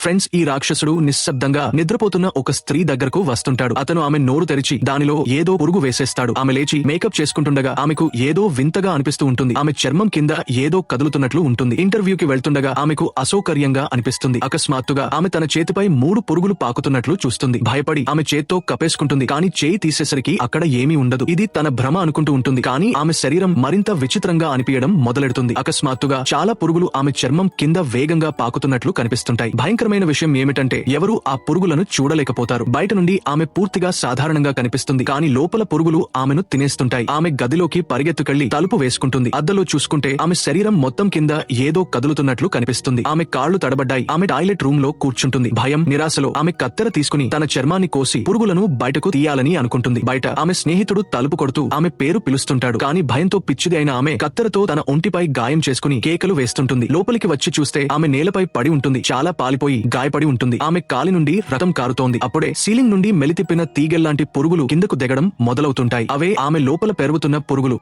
Friends, ఈ రాక్షసుడు నిశ్శబ్దంగా నిద్రపోతున్న ఒక స్త్రీ దగ్గరకు వస్తుంటాడు. అతను ఆమె నోరు తెరిచి దానిలో ఏదో పురుగు వేసేస్తాడు. ఆమె లేచి మేకప్ చేసుకుంటుండగా ఆమెకు ఏదో వింతగా అనిపిస్తూ ఉంటుంది. ఆమె చర్మం కింద ఏదో కదులుతున్నట్లు ఉంటుంది. ఇంటర్వ్యూకి వెళ్తుండగా ఆమెకు అసౌకర్యంగా అనిపిస్తుంది. అకస్మాత్తుగా ఆమె తన చేతిపై 3 పురుగులు పాకుతున్నట్లు చూస్తుంది. భయపడి ఆమె చేత్తో కప్పేసుకుంటుంది. కానీ చేయి తీసేసరికి అక్కడ ఏమీ ఉండదు. ఇది తన భ్రమ అనుకుంటూ ఉంటుంది. కానీ ఆమె శరీరం మరింత విచిత్రంగా అనిపించడం మొదలెడుతుంది. అకస్మాత్తుగా చాలా పురుగులు ఆమె చర్మం కింద వేగంగా పాకుతున్నట్లు కనిపిస్తుంటాయి. భయంకరమైన విషయం ఏమిటంటే ఎవరు ఆ పురుగులను చూడలేకపోతారు. బయట నుండి ఆమె పూర్తిగా సాధారణంగా కనిపిస్తుంది. కానీ లోపల పురుగులు ఆమెను తినేస్తుంటాయి. ఆమె గదిలోకి పరిగెత్తుకెళ్లి తలుపు వేసుకుంటుంది. అద్దంలో చూసుకుంటే ఆమె శరీరం మొత్తం కింద ఏదో కదులుతున్నట్లు కనిపిస్తుంది. ఆమె కాళ్లు తడబడ్డాయి. ఆమె టాయిలెట్ రూమ్ లో కూర్చుంటుంది. భయం, నిరాశలో ఆమె కత్తెర తీసుకుని తన చర్మాన్ని కోసి పురుగులను బయటకు తీయాలని అనుకుంటుంది. బయట ఆమె స్నేహితుడు తలుపు కొడుతూ ఆమె పేరు పిలుస్తుంటాడు. కానీ భయంతో పిచ్చిది అయిన ఆమె కత్తెరతో తన ఒంటిపై గాయం చేసుకుని కేకలు వేస్తుంటుంది. లోపలికి వచ్చి చూస్తే ఆమె నేలపై పడి ఉంటుంది. చాలా పాలిపోయి గాయపడి ఉంటుంది. ఆమె కాలి నుండి రక్తం కారుతోంది. అప్పుడే సీలింగ్ నుండి మెలితిప్పిన తీగెల్లాంటి పురుగులు కిందకు దిగడం మొదలవుతుంటాయి. అవే ఆమె లోపల పెరుగుతున్న పురుగులు.